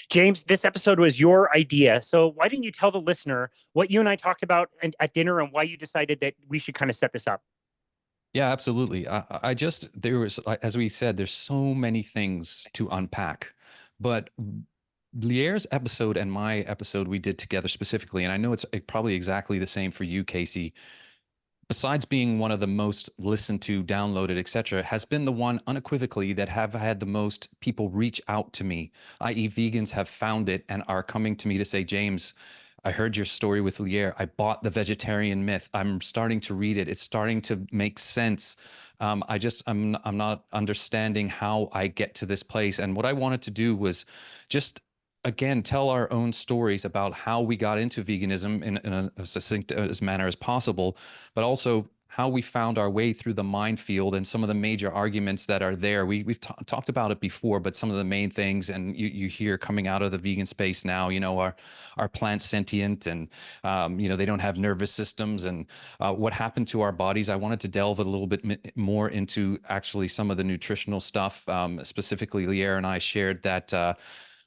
James, this episode was your idea. So why didn't you tell the listener what you and I talked about at dinner and why you decided that we should kind of set this up? Yeah, absolutely. I just, there was, as we said, there's so many things to unpack. But Lierre's episode and my episode we did together specifically, and I know it's probably exactly the same for you, Casey. Besides being one of the most listened to, downloaded, etc., has been the one unequivocally that have had the most people reach out to me, i.e., vegans have found it and are coming to me to say, James, I heard your story with Lierre. I bought The Vegetarian Myth. I'm starting to read it. It's starting to make sense. I'm not understanding how I get to this place. And what I wanted to do was just again tell our own stories about how we got into veganism in a succinct as manner as possible, but also how we found our way through the minefield and some of the major arguments that are there. We've talked about it before, but some of the main things, and you hear coming out of the vegan space now, are plants sentient, and they don't have nervous systems, and what happened to our bodies. I wanted to delve a little bit more into actually some of the nutritional stuff. Specifically, Lierre and I shared that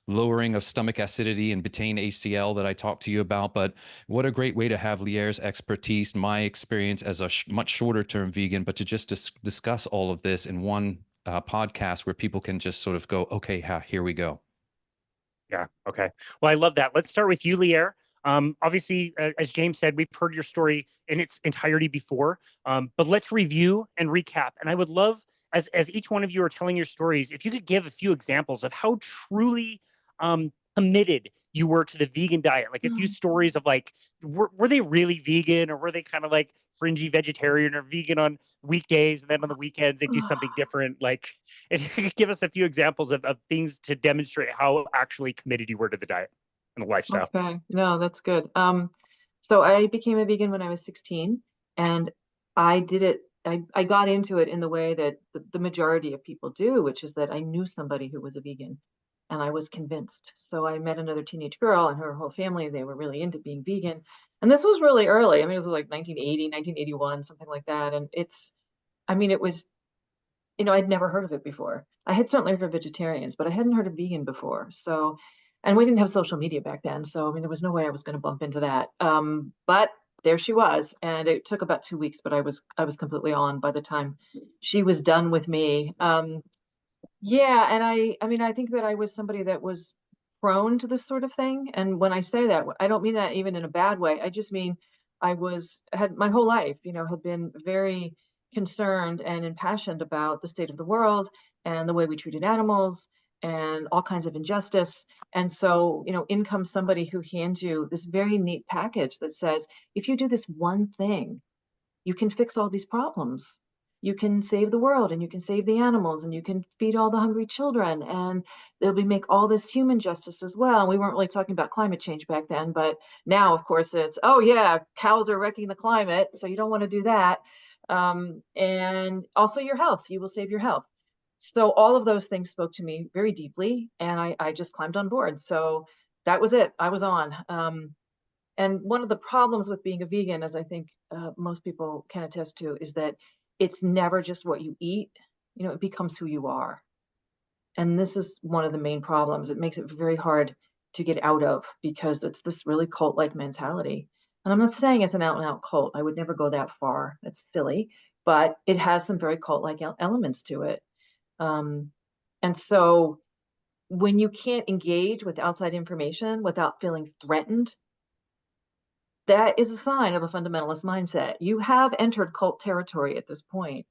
lowering of stomach acidity and betaine HCl that I talked to you about. But what a great way to have Lierre's expertise, my experience as a much shorter term vegan, but to just discuss all of this in one podcast where people can just sort of go, okay, here we go. Yeah. Okay. Well, I love that. Let's start with you, Lierre. Obviously, as James said, we've heard your story in its entirety before, but let's review and recap. And I would love, as each one of you are telling your stories, if you could give a few examples of how truly committed you were to the vegan diet. Like a few stories of like, were they really vegan, or were they kind of like fringy vegetarian or vegan on weekdays, and then on the weekends they do something different? Like, if you could give us a few examples of things to demonstrate how actually committed you were to the diet and the lifestyle. Okay, no, that's good. So I became a vegan when I was 16, and I did it. I got into it in the way that the majority of people do, which is that I knew somebody who was a vegan, and I was convinced. So I met another teenage girl and her whole family. They were really into being vegan, and this was really early. I mean, it was like 1980, 1981, something like that. And I mean, it was, I'd never heard of it before. I had certainly heard of vegetarians, but I hadn't heard of vegan before. So, and we didn't have social media back then. So, I mean, there was no way I was going to bump into that. But there she was. And it took about 2 weeks, but I was completely on by the time she was done with me. Yeah. And I mean, I think that I was somebody that was prone to this sort of thing. And when I say that, I don't mean that even in a bad way. I just mean had my whole life, had been very concerned and impassioned about the state of the world and the way we treated animals and all kinds of injustice. And so, in comes somebody who hands you this very neat package that says, if you do this one thing, you can fix all these problems. You can save the world, and you can save the animals, and you can feed all the hungry children, and they'll make all this human justice as well. And we weren't really talking about climate change back then, but now, of course, it's, oh yeah, cows are wrecking the climate, so you don't want to do that. And also your health, you will save your health. So all of those things spoke to me very deeply, and I just climbed on board. So that was it. I was on. And one of the problems with being a vegan, as I think most people can attest to, is that it's never just what you eat. It becomes who you are. And this is one of the main problems. It makes it very hard to get out of, because it's this really cult-like mentality. And I'm not saying it's an out-and-out cult. I would never go that far. That's silly. But it has some very cult-like elements to it. And so when you can't engage with outside information without feeling threatened, that is a sign of a fundamentalist mindset. You have entered cult territory at this point.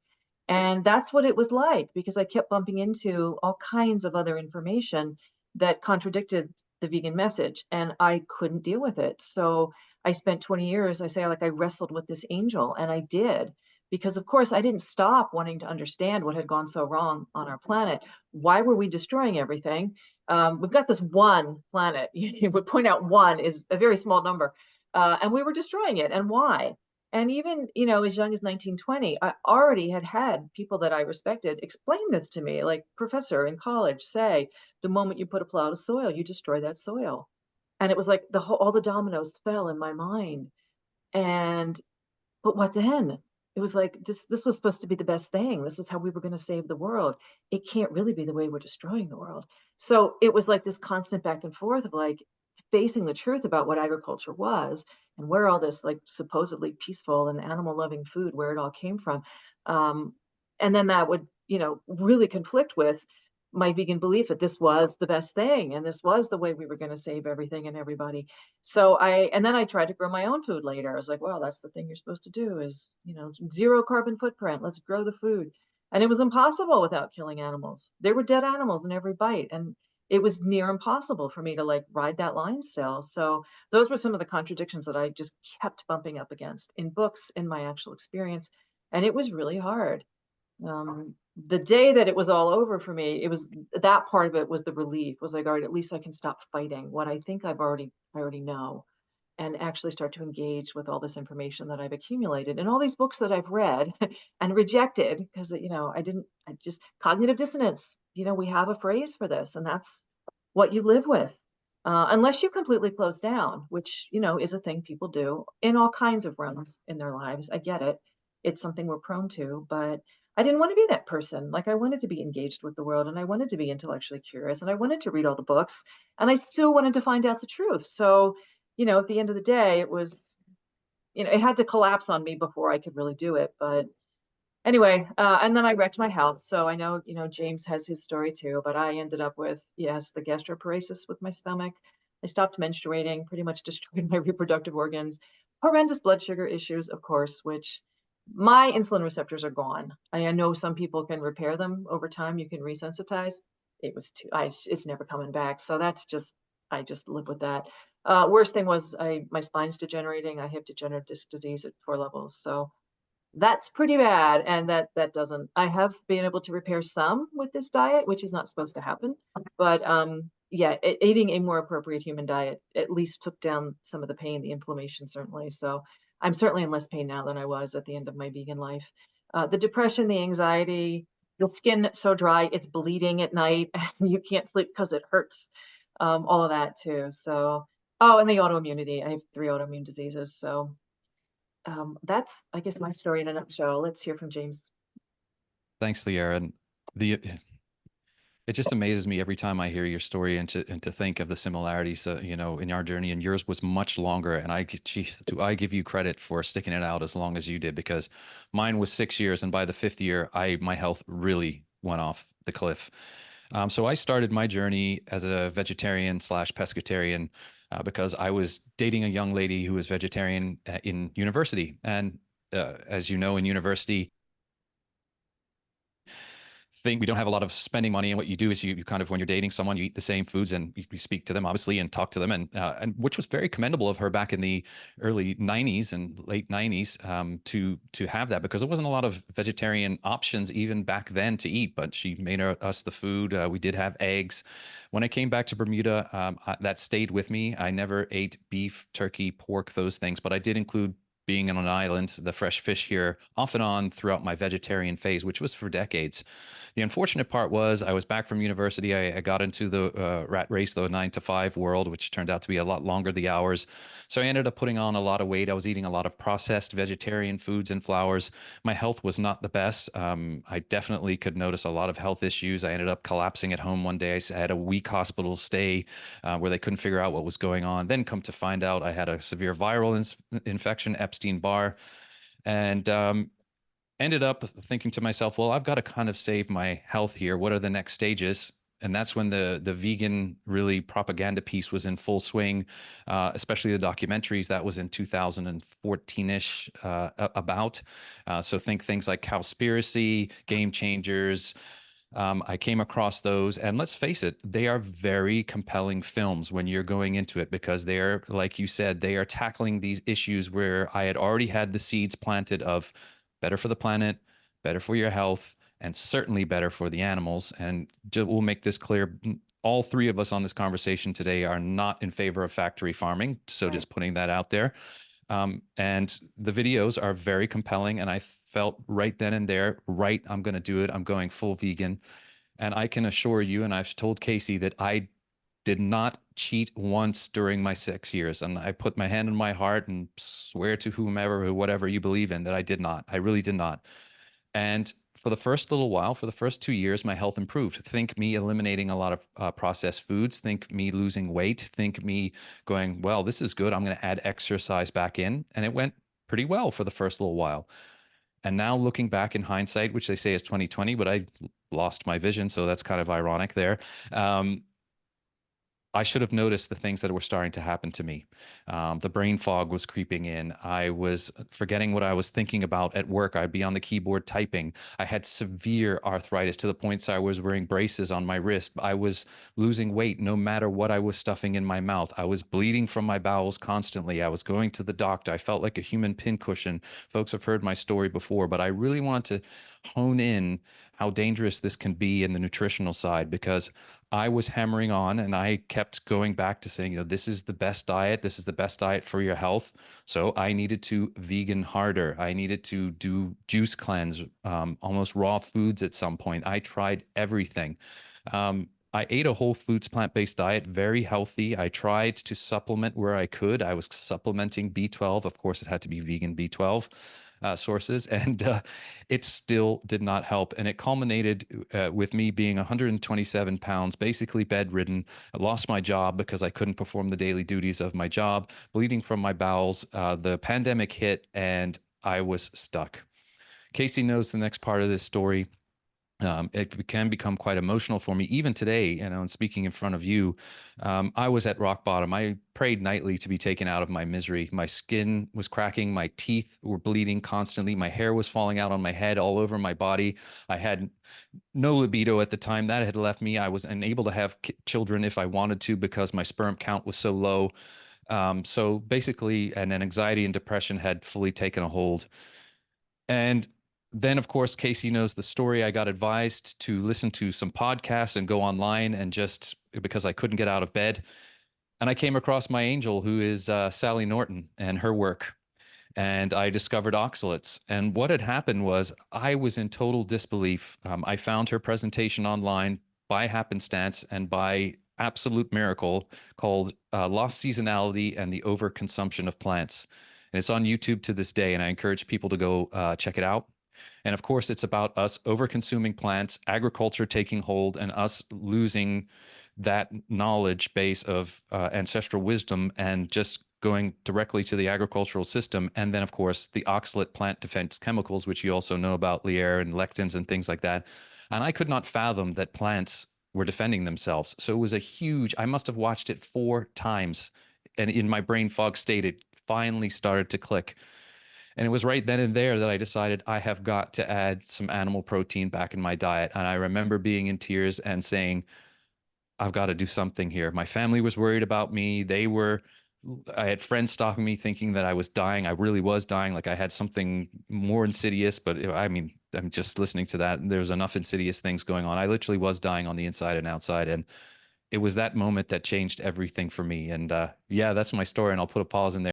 And that's what it was like, because I kept bumping into all kinds of other information that contradicted the vegan message, and I couldn't deal with it. So I spent 20 years, I wrestled with this angel, and I did. Because of course I didn't stop wanting to understand what had gone so wrong on our planet. Why were we destroying everything? We've got this one planet. You would point out one is a very small number. And we were destroying it. And why? And even, as young as 1920, I already had people that I respected explain this to me, like professor in college say, the moment you put a plow to soil, you destroy that soil. And it was like all the dominoes fell in my mind. But what then? it was like this was supposed to be the best thing. This was how we were going to save the world. It can't really be the way we're destroying the world. So it was like this constant back and forth of like facing the truth about what agriculture was and where all this like supposedly peaceful and animal loving food, where it all came from. Um, and then that would, really conflict with my vegan belief that this was the best thing and this was the way we were going to save everything and everybody. So and then I tried to grow my own food later. I was like, well, that's the thing you're supposed to do is, zero carbon footprint. Let's grow the food. And it was impossible without killing animals. There were dead animals in every bite. And it was near impossible for me to like ride that line still. So those were some of the contradictions that I just kept bumping up against in books, in my actual experience. And it was really hard. The day that it was all over for me, it was that part of it was the relief, was like, all right, at least I can stop fighting what I think I already know and actually start to engage with all this information that I've accumulated and all these books that I've read and rejected because, I just cognitive dissonance, we have a phrase for this and that's what you live with. Unless you completely close down, which, is a thing people do in all kinds of realms in their lives. I get it. It's something we're prone to, but I didn't want to be that person. Like I wanted to be engaged with the world and I wanted to be intellectually curious and I wanted to read all the books and I still wanted to find out the truth. So, at the end of the day, it was, it had to collapse on me before I could really do it. But anyway, and then I wrecked my health. So I know, James has his story too, but I ended up with, yes, the gastroparesis with my stomach. I stopped menstruating, pretty much destroyed my reproductive organs, horrendous blood sugar issues, of course, which my insulin receptors are gone. I know some people can repair them over time. You can resensitize. It was it's never coming back. So I just live with that. Worst thing was my spine's degenerating. I have degenerative disc disease at 4 levels. So that's pretty bad. And that doesn't, I have been able to repair some with this diet, which is not supposed to happen. But yeah, eating a more appropriate human diet at least took down some of the pain, the inflammation, certainly. So I'm certainly in less pain now than I was at the end of my vegan life. The depression, the anxiety, the skin so dry, it's bleeding at night, and you can't sleep because it hurts. All of that too. So, oh, and the autoimmunity. I have 3 autoimmune diseases. So that's, I guess, my story in a nutshell. Let's hear from James. Thanks, Lierre. And it just amazes me every time I hear your story and to think of the similarities, in our journey. And yours was much longer. And do I give you credit for sticking it out as long as you did? Because mine was 6 years, and by the 5th year, my health really went off the cliff. So I started my journey as a vegetarian / pescatarian because I was dating a young lady who was vegetarian in university. And as you know, in university, we don't have a lot of spending money, and what you do is you kind of, when you're dating someone, you eat the same foods and you speak to them, obviously, and talk to them, and which was very commendable of her back in the early 90s and late 90s to have that, because there wasn't a lot of vegetarian options even back then to eat, but she made us the food. We did have eggs. When I came back to Bermuda, that stayed with me. I never ate beef, turkey, pork, those things, but I did include, being on an island, the fresh fish here off and on throughout my vegetarian phase, which was for decades. The unfortunate part was I was back from university. I got into the rat race, the 9 to 5 world, which turned out to be a lot longer, the hours. So I ended up putting on a lot of weight. I was eating a lot of processed vegetarian foods and flours. My health was not the best. I definitely could notice a lot of health issues. I ended up collapsing at home one day. I had a week hospital stay where they couldn't figure out what was going on. Then come to find out I had a severe viral infection, Epstein-Barr, and ended up thinking to myself, well, I've got to kind of save my health here. What are the next stages? And that's when the vegan really propaganda piece was in full swing, especially the documentaries. That was in 2014-ish about. So think things like Cowspiracy, Game Changers. I came across those, and let's face it, they are very compelling films when you're going into it, because they're, like you said, they are tackling these issues where I had already had the seeds planted of better for the planet, better for your health, and certainly better for the animals. And we'll make this clear. All 3 of us on this conversation today are not in favor of factory farming. So Right. just putting that out there. And the videos are very compelling. And I felt right then and there, I'm going to do it. I'm going full vegan. And I can assure you, and I've told Casey, that I did not cheat once during my 6 years. And I put my hand on my heart and swear to whomever or whatever you believe in that I did not. I really did not. And for the first little while, for the first 2 years, my health improved. Think me eliminating a lot of processed foods. Think me losing weight. Think me going, well, this is good. I'm going to add exercise back in. And it went pretty well for the first little while. And now looking back in hindsight, which they say is 2020, but I lost my vision. So that's kind of ironic there. I should have noticed the things that were starting to happen to me. The brain fog was creeping in. I was forgetting what I was thinking about at work. I'd be on the keyboard typing. I had severe arthritis to the point I was wearing braces on my wrist. I was losing weight no matter what I was stuffing in my mouth. I was bleeding from my bowels constantly. I was going to the doctor. I felt like a human pincushion. Folks have heard my story before, but I really want to hone in how dangerous this can be in the nutritional side, because I was hammering on and I kept going back to saying, this is the best diet. This is the best diet for your health. So I needed to vegan harder. I needed to do juice cleanse, almost raw foods at some point. I tried everything. I ate a whole foods plant-based diet, very healthy. I tried to supplement where I could. I was supplementing B12. Of course, it had to be vegan B12. Sources, and it still did not help. And it culminated with me being 127 pounds, basically bedridden. I lost my job because I couldn't perform the daily duties of my job, bleeding from my bowels. The pandemic hit and I was stuck. Casey knows the next part of this story. It can become quite emotional for me even today, and speaking in front of you. I was at rock bottom. I prayed nightly to be taken out of my misery. My skin was cracking. My teeth were bleeding constantly. My hair was falling out on my head, all over my body. I had no libido at the time. That had left me. I was unable to have children if I wanted to because my sperm count was so low. So basically, and then anxiety and depression had fully taken a hold. And then, of course, Casey knows the story. I got advised to listen to some podcasts and go online, and just because I couldn't get out of bed. And I came across my angel, who is Sally Norton, and her work. And I discovered oxalates. And what had happened was I was in total disbelief. I found her presentation online by happenstance and by absolute miracle, called Lost Seasonality and the Overconsumption of Plants. And it's on YouTube to this day, and I encourage people to go check it out. And of course, it's about us overconsuming plants, agriculture taking hold, and us losing that knowledge base of ancestral wisdom and just going directly to the agricultural system. And then, of course, the oxalate plant defense chemicals, which you also know about, Lierre and lectins and things like that. And I could not fathom that plants were defending themselves. So it was a huge, I must have watched it 4 times. And in my brain fog state, it finally started to click. And it was right then and there that I decided I have got to add some animal protein back in my diet. And I remember being in tears and saying, I've got to do something here. My family was worried about me. I had friends stopping me thinking that I was dying. I really was dying. Like I had something more insidious, but I mean, I'm just listening to that. There's enough insidious things going on. I literally was dying on the inside and outside. And it was that moment that changed everything for me. And yeah, that's my story. And I'll put a pause in there.